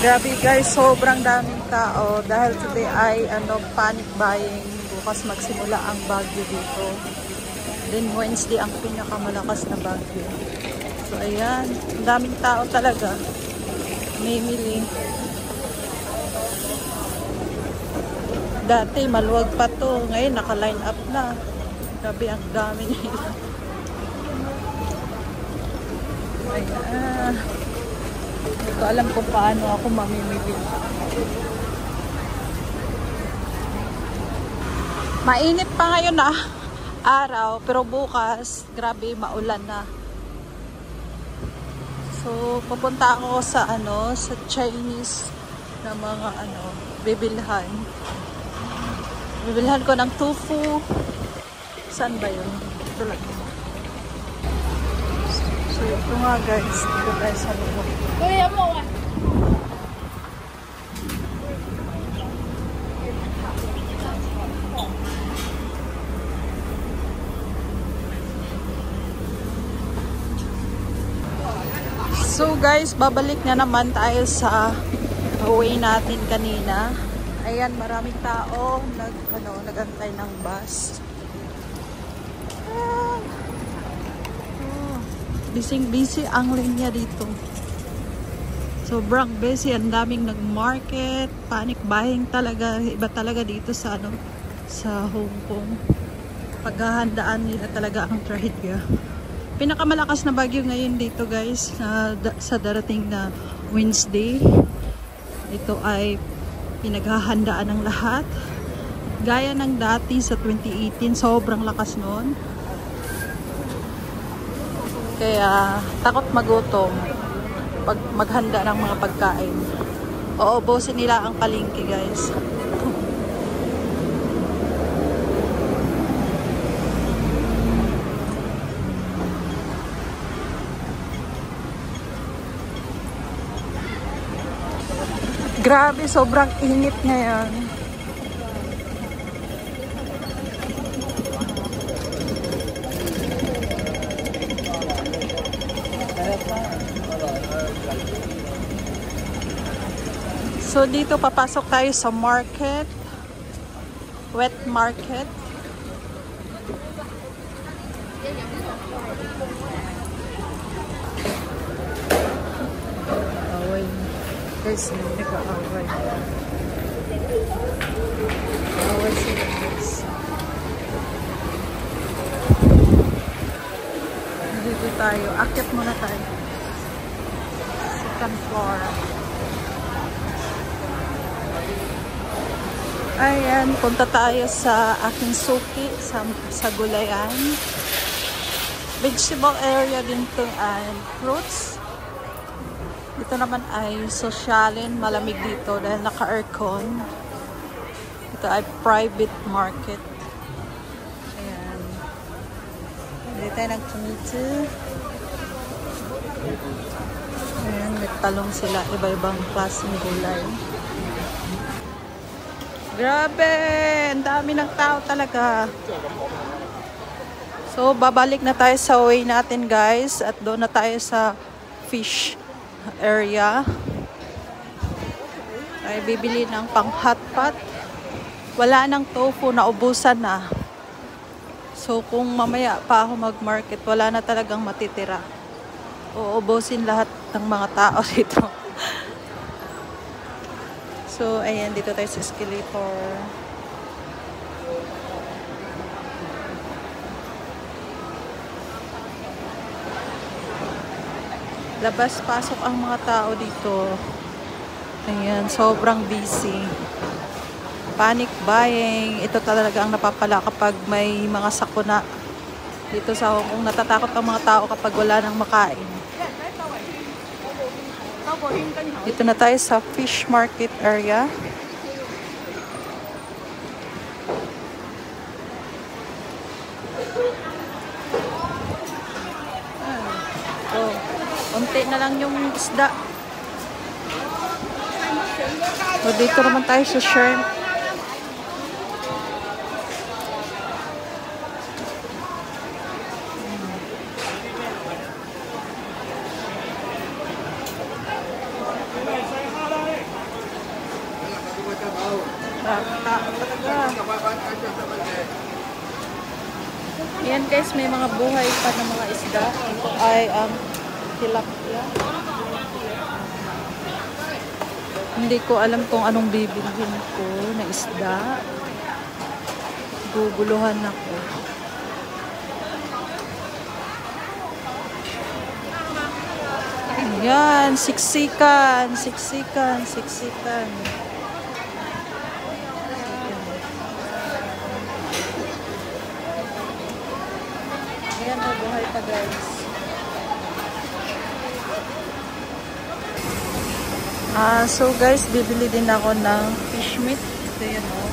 Grabe guys, sobrang daming tao dahil today ay panic buying. Bukas magsimula ang bagyo dito. Then Wednesday ang pinakamalakas na bagyo. So ayan, daming tao talaga. Mimili. Dati maluwag pa to, ngayon naka-line up na. Grabe ang dami nila. Ayan. Hindi ko alam kung paano ako mamimili. Mainit pa ngayon na araw, pero bukas, grabe, maulan na. So, pupunta ako sa sa Chinese na mga bibilhan. Bibilhan ko ng tofu. Saan ba yun? Ito lang. So, ito nga guys, dito tayo sa loob. Kuya mo ah. So guys, babalik na naman tayo sa way natin kanina. Ayan, maraming tao nagantay ng bus. Busy ang linya dito. Sobrang busy, ang daming nag-market, panic buying talaga. Iba talaga dito sa sa Hong Kong. Paghahandaan nila talaga ang trahedya. Pinakamalakas na bagyo ngayon dito guys, sa darating na Wednesday. Ito ay pinaghahandaan ng lahat. Gaya ng dati sa 2018, sobrang lakas noon. Kaya takot magutom pag maghanda ng mga pagkain. Uubusin nila ang palengke guys. Grabe, sobrang init ngayon. So dito papasok tayo sa market, wet market. Away guys, hindi ka away. Away sila guys. Dito tayo, akit muna tayo. Second floor. Ayan, punta tayo sa aking suki sa gulayan. Vegetable area din to and fruits. Dito naman ay sosyalin, malamig dito dahil naka-aircon. Ito ay private market. Ayan. Dito tayo nag-tomato. Ayan, nagtalong sila. Iba-ibang klaseng gulay. Grabe! Ang dami ng tao talaga. So, babalik na tayo sa way natin guys. At doon na tayo sa fish area. Ay, bibili ng pang hotpot. Wala nang tofu, naubusan na. So, kung mamaya pa ako mag-market, wala na talagang matitira. Uubusin lahat ng mga tao dito. So, ayan, dito tayo sa escalator. Labas-pasok ang mga tao dito. Ayan, sobrang busy. Panic buying. Ito talaga ang napapala kapag may mga sakuna. Dito sa Hong Kong, natatakot ang mga tao kapag wala nang makain. Dito na tayo sa fish market area. Oh, konti na lang yung isda. So, dito naman tayo sa shrimp. Ayan guys, may mga buhay pa ng mga isda. Ito ay ang tilapia. Hindi ko alam kung anong bibilhin ko na isda. Guguluhan ako. Ayan, siksikan, siksikan, siksikan. Ayan, buhay pa guys. So guys, bibili din ako ng fish meat. Ito yan o.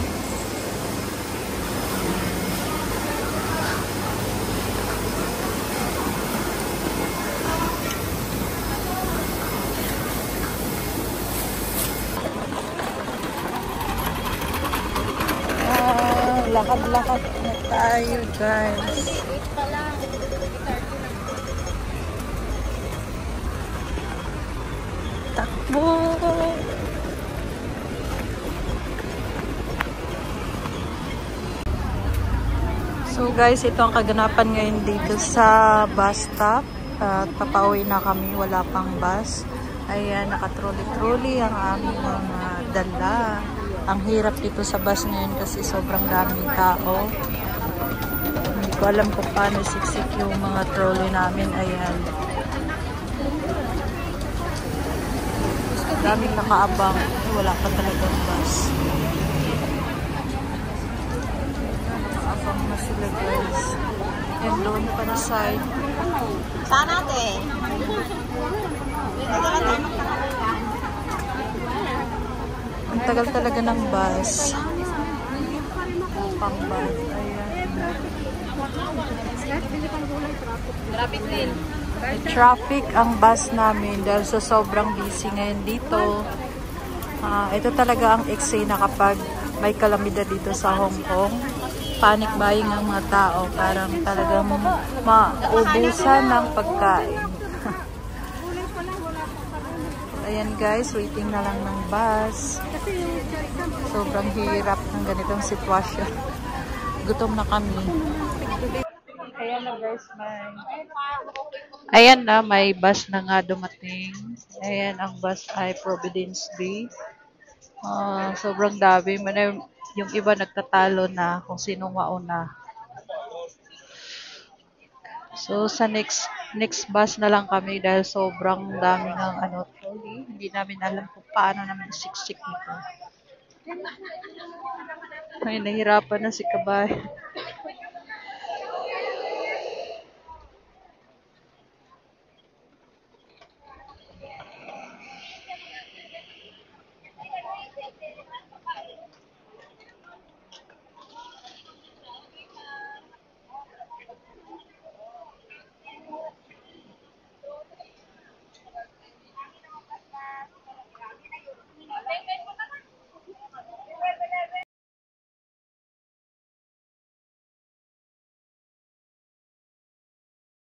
Lakad-lakad na tayo guys. Takbo! So guys, ito ang kaganapan ngayon dito sa bus stop. At papauwi na kami, wala pang bus. Ayan, nakatroli-troli ang aming mga dala. Ang hirap dito sa bus ngayon kasi sobrang daming tao. Hindi ko alam kung paano siksik yung mga trolley namin. Ayan. Daming nakaabang. Wala pa talagang bus. Nakaabang na sila guys. And doon pa na side. Saan natin? Ang tagal talaga ng bus. Pang bus. Ayan. May traffic ang bus namin dahil sa sobrang busy ngayon dito. Ito talaga ang eksena kapag may kalamidad dito sa Hong Kong. Panic buying ang mga tao. Parang talagang maubusan ng pagkain. Ayan guys, waiting na lang ng bus. Sobrang hirap ng ganitong sitwasyon. Gutom na kami. Ayan na guys, may bus na nga dumating. Ayan, ang bus ay Providence Bay. Sobrang dami. Yung iba nagtatalo na kung sino mauna. So, sa next bus na lang kami dahil sobrang dami ng trolley. Hindi namin alam kung paano namin siksik nito. Ay, nahirapan na si Kabay.